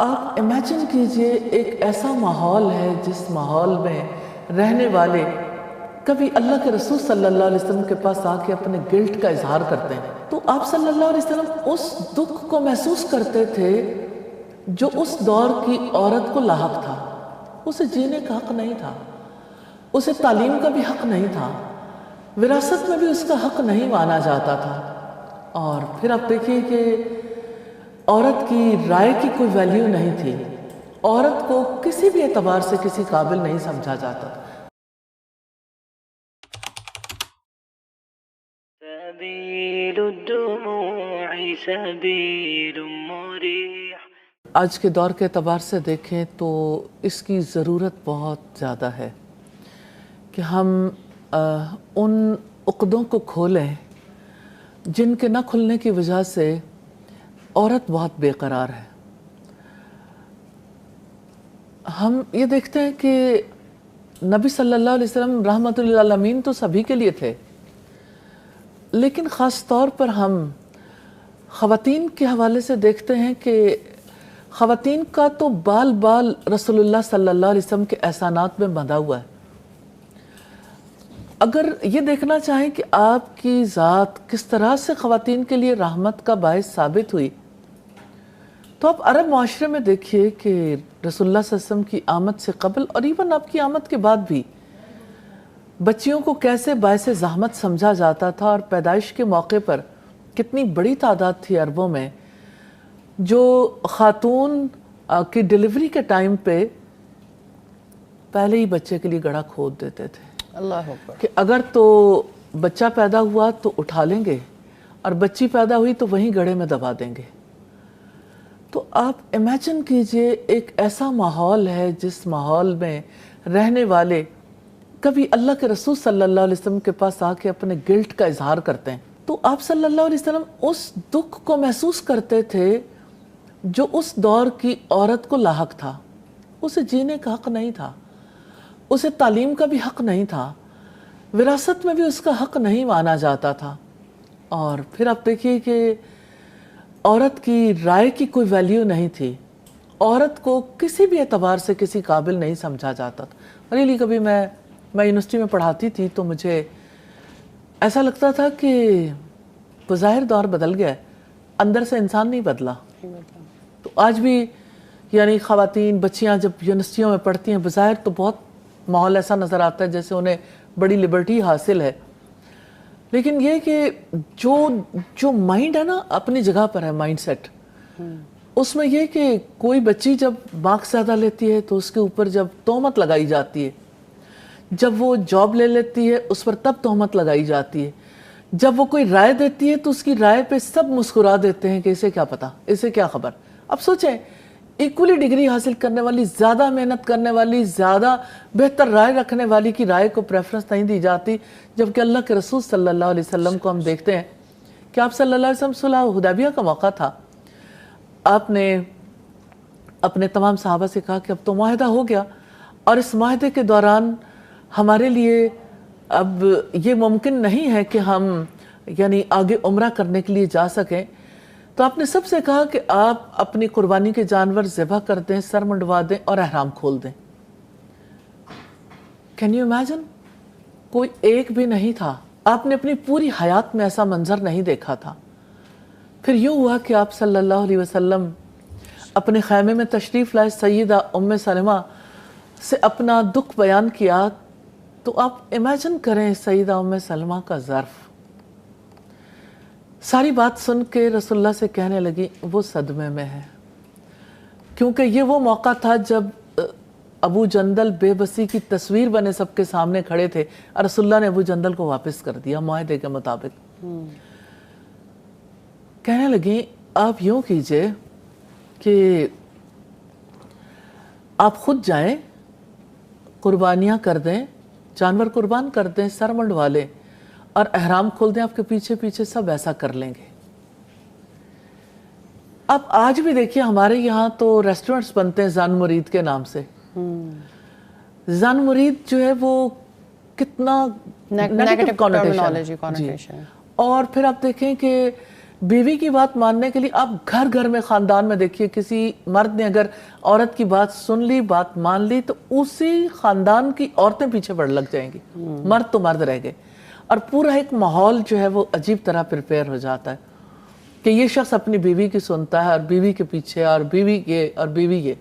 آپ امیجن کیجئے ایک ایسا ماحول ہے جس ماحول میں رہنے والے کبھی اللہ کے رسول صلی اللہ علیہ وسلم کے پاس آ کے اپنے گلٹ کا اظہار کرتے ہیں، تو آپ صلی اللہ علیہ وسلم اس دکھ کو محسوس کرتے تھے جو اس دور کی عورت کو لاحق تھا۔ اسے جینے کا حق نہیں تھا، اسے تعلیم کا بھی حق نہیں تھا، وراثت میں بھی اس کا حق نہیں مانا جاتا تھا۔ اور پھر آپ دیکھیے کہ عورت کی رائے کی کوئی ویلیو نہیں تھی، عورت کو کسی بھی اعتبار سے کسی قابل نہیں سمجھا جاتا تھا۔ سبيل الدموع سبيل مريح۔ آج کے دور کے اعتبار سے دیکھیں تو اس کی ضرورت بہت زیادہ ہے کہ ہم ان عقدوں کو کھولیں جن کے نہ کھلنے کی وجہ سے عورت بہت بے قرار ہے۔ ہم یہ دیکھتے ہیں کہ نبی صلی اللہ علیہ وسلم رحمت للعالمین تو سبھی کے لیے تھے، لیکن خاص طور پر ہم خواتین کے حوالے سے دیکھتے ہیں کہ خواتین کا تو بال بال رسول اللہ صلی اللہ علیہ وسلم کے احسانات میں بندھا ہوا ہے۔ اگر یہ دیکھنا چاہیں کہ آپ کی ذات کس طرح سے خواتین کے لیے رحمت کا باعث ثابت ہوئی، تو آپ عرب معاشرے میں دیکھیے کہ رسول اللہ صلی اللہ علیہ وسلم کی آمد سے قبل اور ایون آپ کی آمد کے بعد بھی بچیوں کو کیسے باعث زحمت سمجھا جاتا تھا، اور پیدائش کے موقع پر کتنی بڑی تعداد تھی عربوں میں جو خاتون کی ڈیلیوری کے ٹائم پہ پہلے ہی بچے کے لیے گڑھا کھود دیتے تھے۔ اللہ اکبر۔ کہ اگر تو بچہ پیدا ہوا تو اٹھا لیں گے، اور بچی پیدا ہوئی تو وہیں گڑھے میں دبا دیں گے۔ تو آپ امیجن کیجئے ایک ایسا ماحول ہے جس ماحول میں رہنے والے کبھی اللہ کے رسول صلی اللہ علیہ وسلم کے پاس آ کے اپنے گلٹ کا اظہار کرتے ہیں، تو آپ صلی اللہ علیہ وسلم اس دکھ کو محسوس کرتے تھے جو اس دور کی عورت کو لاحق تھا۔ اسے جینے کا حق نہیں تھا، اسے تعلیم کا بھی حق نہیں تھا، وراثت میں بھی اس کا حق نہیں مانا جاتا تھا۔ اور پھر آپ دیکھیے کہ عورت کی رائے کی کوئی ویلیو نہیں تھی، عورت کو کسی بھی اعتبار سے کسی قابل نہیں سمجھا جاتا تھا۔ اور یہ لیے کبھی میں یونیورسٹی میں پڑھاتی تھی تو مجھے ایسا لگتا تھا کہ بظاہر دور بدل گیا ہے، اندر سے انسان نہیں بدلا۔ تو آج بھی یعنی خواتین بچیاں جب یونیورسٹیوں میں پڑھتی ہیں بظاہر تو بہت ماحول ایسا نظر آتا ہے جیسے انہیں بڑی لبرٹی حاصل ہے، لیکن یہ کہ جو مائنڈ ہے نا اپنی جگہ پر ہے، مائنڈ سیٹ اس میں یہ کہ کوئی بچی جب مارکس زیادہ لیتی ہے تو اس کے اوپر جب تہمت لگائی جاتی ہے، جب وہ جاب لے لیتی ہے اس پر تب تہمت لگائی جاتی ہے، جب وہ کوئی رائے دیتی ہے تو اس کی رائے پہ سب مسکرا دیتے ہیں کہ اسے کیا پتا، اسے کیا خبر۔ اب سوچیں ایکولی ڈگری حاصل کرنے والی، زیادہ محنت کرنے والی، زیادہ بہتر رائے رکھنے والی کی رائے کو پریفرنس نہیں دی جاتی، جبکہ اللہ کے رسول صلی اللہ علیہ وسلم کو ہم دیکھتے ہیں کہ آپ صلی اللہ علیہ وسلم صلح حدیبیہ کا موقع تھا، آپ نے اپنے تمام صحابہ سے کہا کہ اب تو معاہدہ ہو گیا، اور اس معاہدے کے دوران ہمارے لیے اب یہ ممکن نہیں ہے کہ ہم یعنی آگے عمرہ کرنے کے لیے جا سکیں، تو آپ نے سب سے کہا کہ آپ اپنی قربانی کے جانور ذبح کر دیں، سر منڈوا دیں اور احرام کھول دیں۔ Can you imagine? کوئی ایک بھی نہیں تھا، آپ نے اپنی پوری حیات میں ایسا منظر نہیں دیکھا تھا۔ پھر یوں ہوا کہ آپ صلی اللہ علیہ وسلم اپنے خیمے میں تشریف لائے، سیدہ ام سلمہ سے اپنا دکھ بیان کیا، تو آپ امیجن کریں سیدہ ام سلمہ کا ظرف۔ ساری بات سن کے رسول اللہ سے کہنے لگی وہ صدمے میں ہے، کیونکہ یہ وہ موقع تھا جب ابو جندل بے بسی کی تصویر بنے سب کے سامنے کھڑے تھے، اور رسول اللہ نے ابو جندل کو واپس کر دیا معاہدے کے مطابق۔ کہنے لگی آپ یوں کیجئے کہ آپ خود جائیں، قربانیاں کر دیں، جانور قربان کر دیں، سر منڈوا لیں اور احرام کھول دیں، آپ کے پیچھے پیچھے سب ایسا کر لیں گے۔ اب آج بھی دیکھیے ہمارے یہاں تو ریسٹورنٹس بنتے ہیں زن مرید کے نام سے۔ زن مرید جو ہے وہ کتنا نیگیٹو کنوٹیشن، اور پھر آپ دیکھیں کہ بیوی کی بات ماننے کے لیے آپ گھر گھر میں خاندان میں دیکھیے، کسی مرد نے اگر عورت کی بات سن لی، بات مان لی، تو اسی خاندان کی عورتیں پیچھے پڑ لگ جائیں گی، مرد تو مرد رہ گئے، اور پورا ایک ماحول جو ہے وہ عجیب طرح پریپیئر ہو جاتا ہے کہ یہ شخص اپنی بیوی کی سنتا ہے اور بیوی کے پیچھے اور بیوی یہ اور بیوی یہ.